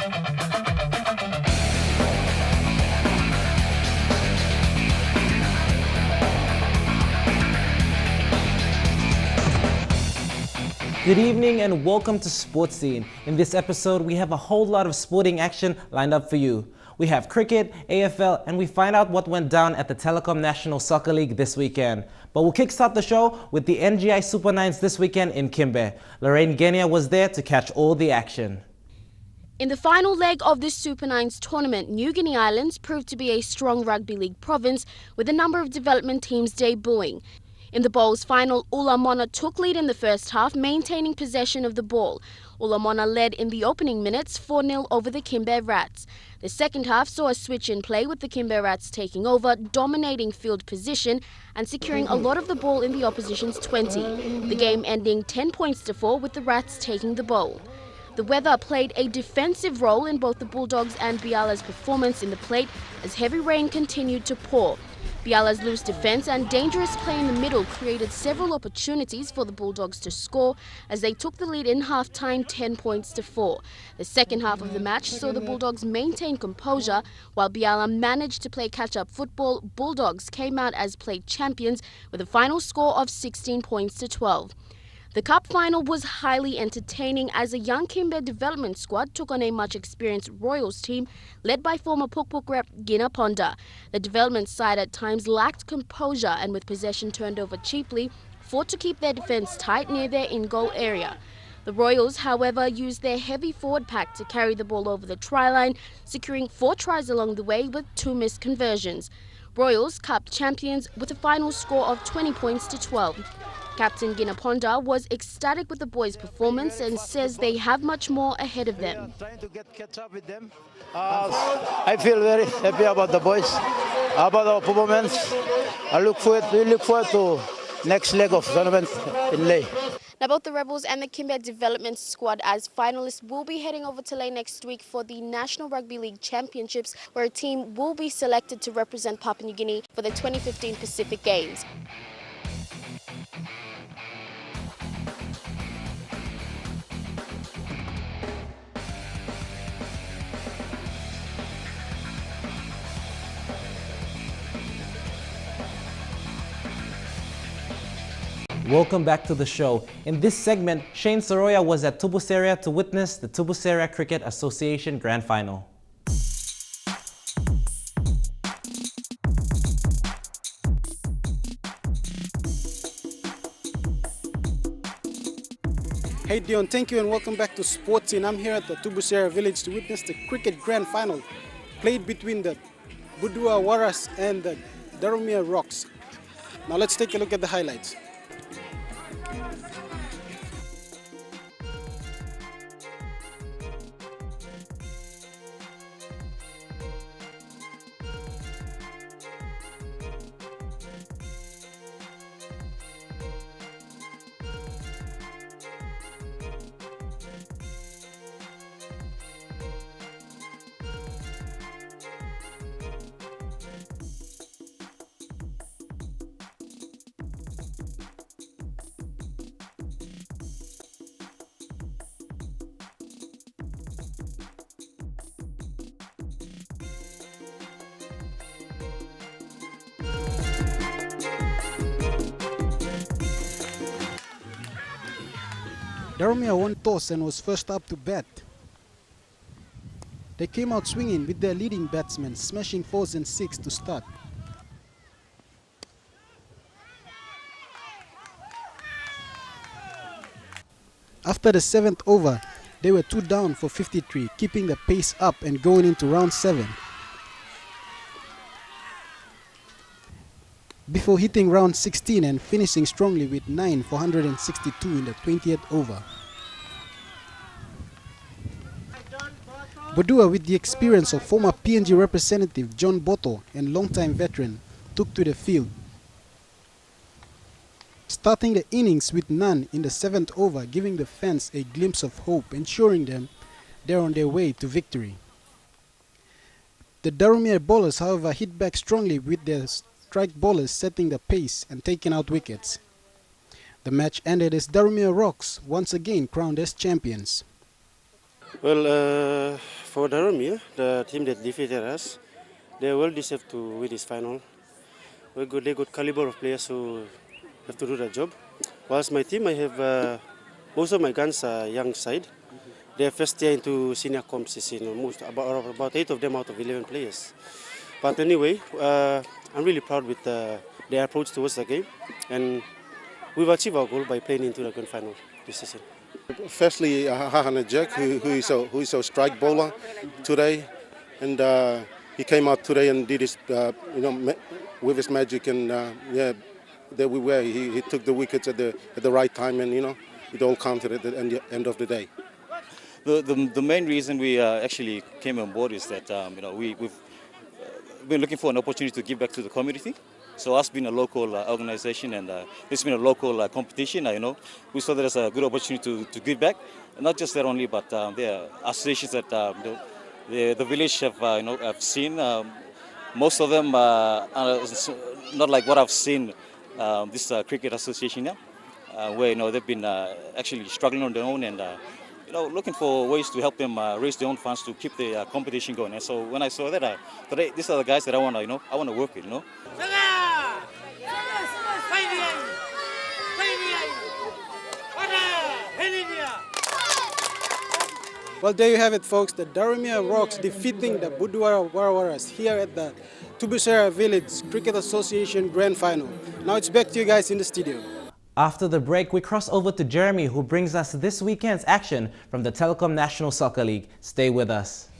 Good evening and welcome to Sports Scene. In this episode, we have a whole lot of sporting action lined up for you. We have cricket, AFL, and we find out what went down at the Telikom National Soccer League this weekend. But we'll kickstart the show with the NGI Super Nines this weekend in Kimbe. Lorraine Genia was there to catch all the action. In the final leg of this Super Nines tournament, New Guinea Islands proved to be a strong rugby league province with a number of development teams debuting. In the bowls final, Ulamona took lead in the first half, maintaining possession of the ball. Ulamona led in the opening minutes 4-0 over the Kimbe Rats. The second half saw a switch in play with the Kimbe Rats taking over, dominating field position and securing a lot of the ball in the opposition's 20. The game ending 10-4 with the Rats taking the bowl. The weather played a defensive role in both the Bulldogs and Biala's performance in the plate as heavy rain continued to pour. Biala's loose defence and dangerous play in the middle created several opportunities for the Bulldogs to score as they took the lead in half-time 10-4. The second half of the match saw the Bulldogs maintain composure while Biala managed to play catch-up football. Bulldogs came out as plate champions with a final score of 16-12. The cup final was highly entertaining as a young Kimbe development squad took on a much experienced Royals team led by former Puk rep Gina Ponda. The development side at times lacked composure and with possession turned over cheaply, fought to keep their defence tight near their in-goal area. The Royals, however, used their heavy forward pack to carry the ball over the try line, securing 4 tries along the way with 2 missed conversions. Royals cup champions with a final score of 20-12. Captain Gina Ponda was ecstatic with the boys' performance and says they have much more ahead of them. Trying to catch up with them. I feel very happy about the boys, about our performance. We look forward to next leg of tournament in Leh. Now, both the Rebels and the Kimbe Development Squad as finalists will be heading over to Leh next week for the National Rugby League Championships, where a team will be selected to represent Papua New Guinea for the 2015 Pacific Games. Welcome back to the show. In this segment, Shane Soroya was at Tubusereia to witness the Tubusereia Cricket Association Grand Final. Hey Dion, thank you and welcome back to Sports Scene. I'm here at the Tubusereia village to witness the Cricket Grand Final played between the Budua Waras and the Darumia Rocks. Now let's take a look at the highlights. Darumia won toss and was first up to bat. They came out swinging with their leading batsmen smashing 4s and 6 to start. After the 7th over, they were 2 down for 53, keeping the pace up and going into round 7. Before hitting round 16 and finishing strongly with 9 for 162 in the 20th over. Bodua, with the experience of former PNG representative John Boto and longtime veteran, took to the field. Starting the innings with none in the 7th over, giving the fans a glimpse of hope, ensuring them they're on their way to victory. The Darumia bowlers, however, hit back strongly with their strike bowlers setting the pace and taking out wickets. The match ended as Darumia Rocks once again crowned as champions. Well, for Darumia, the team that defeated us, they well deserve to win this final. They got caliber of players who have to do the job. Whilst my team, I have most of my guns are young side. They are first year into senior competition, about 8 of them out of 11 players. But anyway, I'm really proud with their approach towards the game, and we've achieved our goal by playing into the grand final this season. Firstly, Hahana Jack, who is our strike bowler today, and he came out today and did his, with his magic, and there we were. He took the wickets at the right time, and it all counted at the end of the day. The main reason we actually came on board is that we've been looking for an opportunity to give back to the community. So us being a local organization and it's been a local competition, we saw that as a good opportunity to give back. And not just that only, but there are associations that the village have seen. Most of them are not like what I've seen this cricket association where they've been actually struggling on their own and looking for ways to help them raise their own funds to keep the competition going. And so when I saw that, today these are the guys that I want to work with. Well, there you have it, folks. The Darumia Rocks defeating the Buduara Warawaras here at the Tubusereia Village Cricket Association Grand Final. Now it's back to you guys in the studio. After the break, we cross over to Jeremy, who brings us this weekend's action from the Telikom National Soccer League. Stay with us.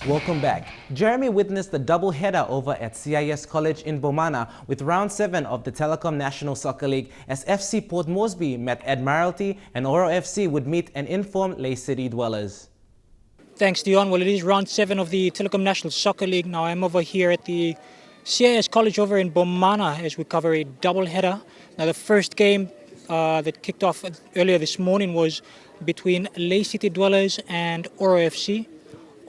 Welcome back. Jeremy witnessed the double-header over at CIS College in Bomana with round 7 of the Telikom National Soccer League as FC Port Moresby met Admiralty and Oro FC would meet an informed Lay City dwellers. Thanks, Dion. Well, it is round 7 of the Telikom National Soccer League. Now I'm over here at the CIS College over in Bomana as we cover a double-header. Now the first game that kicked off earlier this morning was between Lay City dwellers and Oro FC.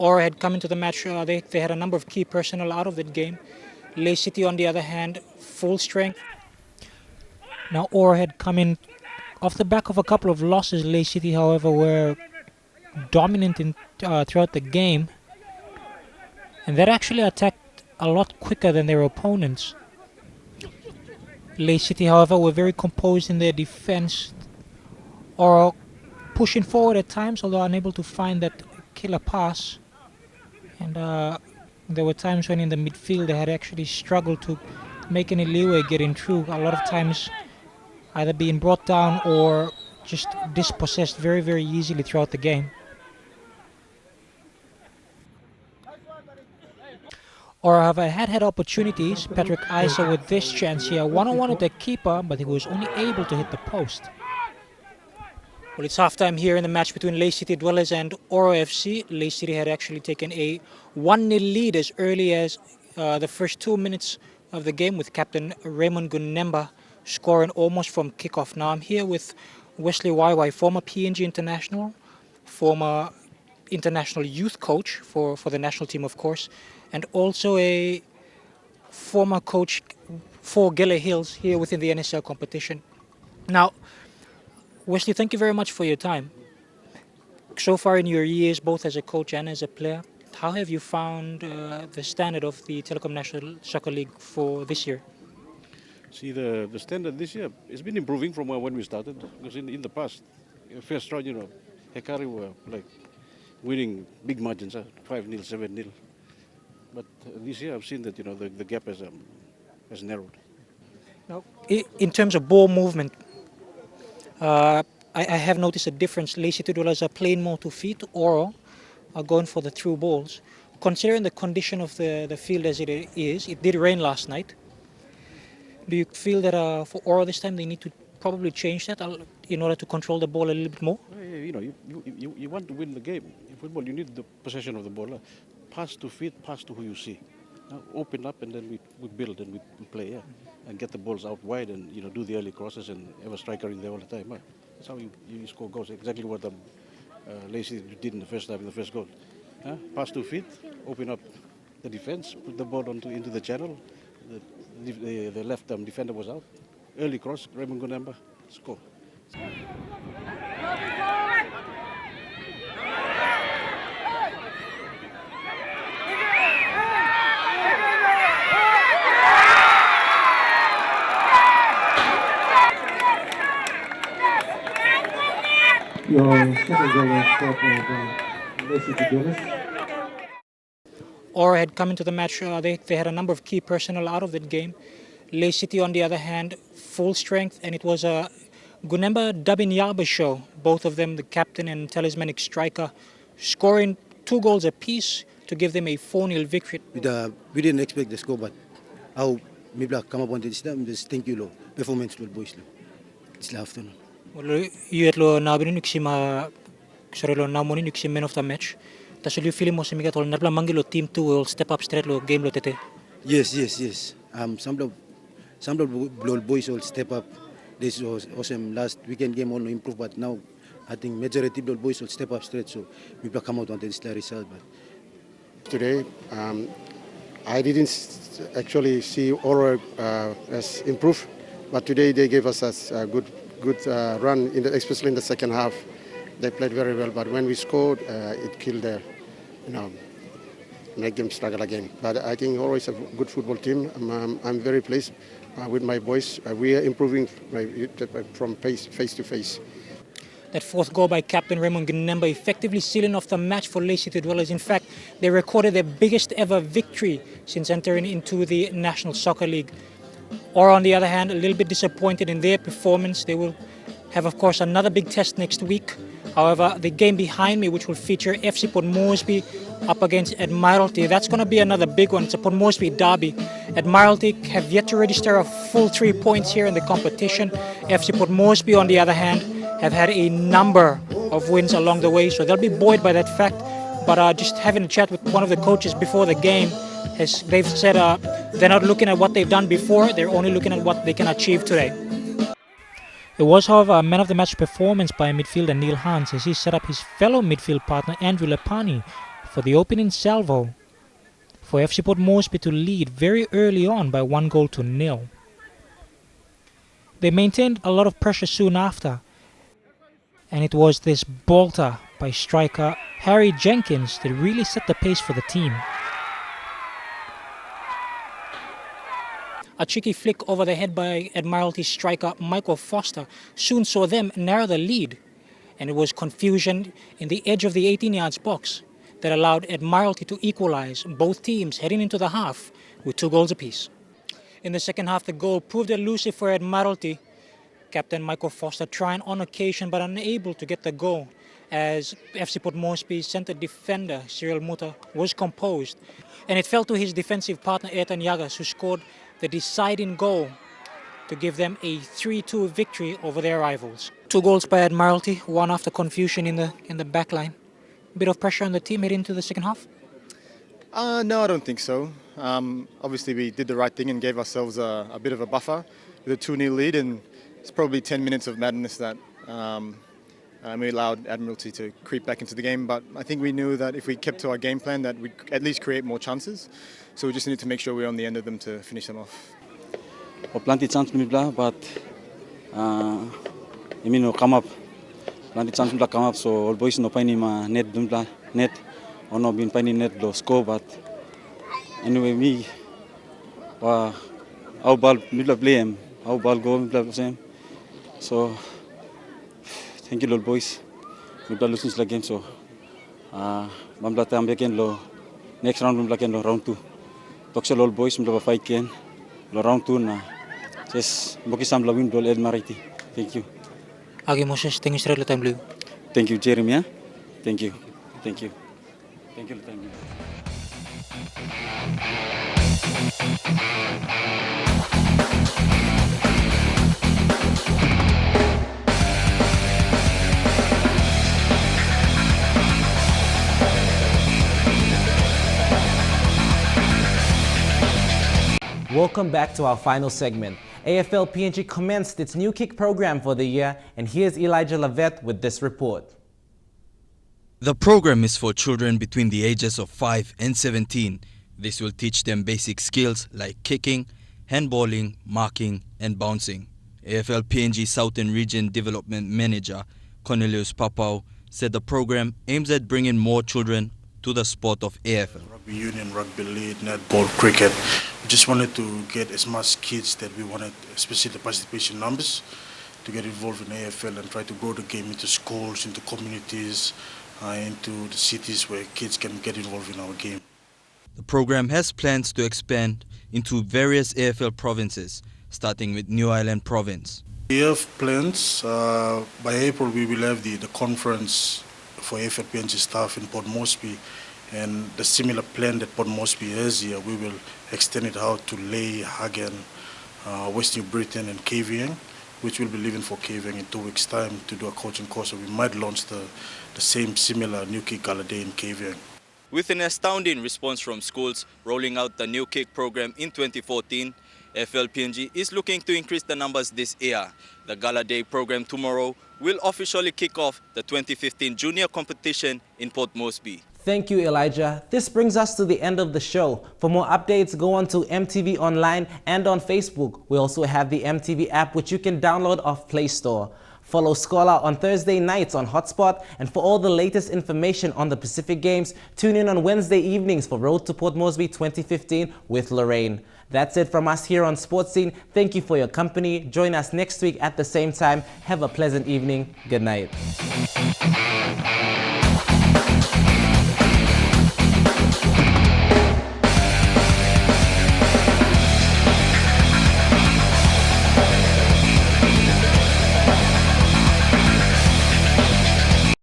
Oro had come into the match, they had a number of key personnel out of that game. Lay City, on the other hand, full strength. Now Oro had come in off the back of a couple of losses. Lay City, however, were dominant throughout the game. And that actually attacked a lot quicker than their opponents. Lay City, however, were very composed in their defense. Oro pushing forward at times, although unable to find that killer pass. And there were times when in the midfield they had actually struggled to make any leeway getting through. A lot of times either being brought down or just dispossessed very, very easily throughout the game. Or however, had opportunities. Patrick Isa with this chance here, one-on-one with the keeper, but he was only able to hit the post. Well, it's halftime here in the match between Lay City dwellers and Oro FC. Lay City had actually taken a 1-0 lead as early as the first 2 minutes of the game, with captain Raymond Gunemba scoring almost from kickoff. Now I'm here with Wesley YY, former PNG international, former international youth coach for the national team, of course, and also a former coach for Gele Hills here within the NSL competition. Now, Wesley, thank you very much for your time. So far in your years, both as a coach and as a player, how have you found the standard of the Telikom National Soccer League for this year? See, the standard this year has been improving from when we started. Because in the past, first round, Hekari were like winning big margins, 5-0, 7-0. But this year I've seen that the gap has narrowed. Now, in terms of ball movement, I have noticed a difference. Lay City dwellers are playing more to feet, or are going for the through balls. Considering the condition of the field as it is, it did rain last night. Do you feel that for Oro this time they need to probably change that in order to control the ball a little bit more? You want to win the game. In football, you need the possession of the ball. Pass to feet, pass to who you see. Now, open up and then we build and we play, and get the balls out wide and do the early crosses and have a striker in there all the time. That's how you score goals. Exactly what Lacey did in the first half, in the first goal. Pass to feet, open up the defense, put the ball into the channel. The left defender was out. Early cross, Raymond Gunamba, score. Your second goal was scored by Lacey Tubusereia. Aura had come into the match. They had a number of key personnel out of that game. Lay City, on the other hand, full strength, and it was a Gunemba Dabinyaba show. Both of them, the captain and talismanic striker, scoring 2 goals apiece to give them a 4-0 victory. We didn't expect the score, but how Mibla come up on this time, just thank you, lo performance, lo boys, lo. It's the afternoon. Well, you at lo nabini nuksima, sorry lo namoni nuksim man of the match. Tas you feeling mo simigat ol nabla mangilo team 2 will step up straight lo game lo tete. Yes. Some of boys will step up. This was awesome. Last weekend game all improve, but now I think majority of boys will step up straight. So people come out on this result. But Today, I didn't actually see Aura as improve, but today they gave us a good run, especially in the second half. They played very well, but when we scored, it killed their, make them struggle again. But I think Aura is a good football team. I'm very pleased with my boys. We are improving from face to face. That 4th goal by captain Raymond Gunemba effectively sealing off the match for Lacey Dwellers. In fact, they recorded their biggest ever victory since entering into the National Soccer League. Or on the other hand, a little bit disappointed in their performance. They will have, of course, another big test next week. However, the game behind me, which will feature FC Port Moresby up against Admiralty, that's going to be another big one. It's a Port Moresby derby. Admiralty have yet to register a full 3 points here in the competition. FC Port Moresby, on the other hand, have had a number of wins along the way, so they'll be buoyed by that fact. But just having a chat with one of the coaches before the game, they've said they're not looking at what they've done before, they're only looking at what they can achieve today. It was, however, a man of the match performance by midfielder Neil Hans as he set up his fellow midfield partner Andrew Lepani for the opening salvo for FC Port Moresby to lead very early on by 1-0. They maintained a lot of pressure soon after, and it was this bolter by striker Harry Jenkins that really set the pace for the team. A cheeky flick over the head by Admiralty striker Michael Foster soon saw them narrow the lead, and it was confusion in the edge of the 18-yards box that allowed Admiralty to equalize, both teams heading into the half with 2 goals apiece. In the second half, the goal proved elusive for Admiralty. Captain Michael Foster trying on occasion but unable to get the goal as FC Port Moresby's centre defender Cyril Muta was composed, and it fell to his defensive partner Ethan Yagas, who scored the deciding goal to give them a 3-2 victory over their rivals. 2 goals by Admiralty, one after confusion in the back line. A bit of pressure on the team heading into the second half? No, I don't think so. Obviously we did the right thing and gave ourselves a bit of a buffer with a 2-0 lead, and it's probably 10 minutes of madness that we allowed Admiralty to creep back into the game. But I think we knew that if we kept to our game plan that we'd at least create more chances. So we just needed to make sure we're on the end of them to finish them off. Plenty chance mibla, but come up. Plenty chance mibla come up, so all boys no paini ma net dumla net, or no bin paini net do score. But anyway, me our ball mibla play him, our ball go mibla same. So thank you, all boys. Mibla losing the game, so mambla tam again lo next round mibla again lo round 2. Toksel all boys mibla fight again. Round 2 na just bukisam lawin dol Admiralty. Thank you. Agi Moses, thank you straight time blue. Thank you, Jeremy. Thank you. Thank you. Thank you, time blue. Welcome back to our final segment. AFL PNG commenced its new kick program for the year, and here's Elijah Lavette with this report. The program is for children between the ages of 5 and 17. This will teach them basic skills like kicking, handballing, marking and bouncing. AFL PNG Southern Region Development Manager Cornelius Papau said the program aims at bringing more children to the sport of AFL. Rugby union, rugby league, netball, cricket. We just wanted to get as much kids that we wanted, especially the participation numbers, to get involved in AFL and try to grow the game into schools, into communities, into the cities where kids can get involved in our game. The program has plans to expand into various AFL provinces, starting with New Ireland Province. We have plans. By April we will have the conference for AFL PNG staff in Port Moresby, and the similar plan that Port Moresby has here, we will extend it out to Leigh, Hagen, West New Britain and KVN, which will be leaving for KVN in 2 weeks' time to do a coaching course. So we might launch the same similar New Kick Gala Day in KVN. With an astounding response from schools rolling out the New Kick program in 2014, AFL PNG is looking to increase the numbers this year. The Gala Day program tomorrow will officially kick off the 2015 junior competition in Port Moresby. Thank you, Elijah. This brings us to the end of the show. For more updates, go on to MTV Online and on Facebook. We also have the MTV app, which you can download off Play Store. Follow Scholar on Thursday nights on Hotspot, and for all the latest information on the Pacific Games, tune in on Wednesday evenings for Road to Port Moresby 2015 with Lorraine. That's it from us here on Sports Scene. Thank you for your company. Join us next week at the same time. Have a pleasant evening. Good night.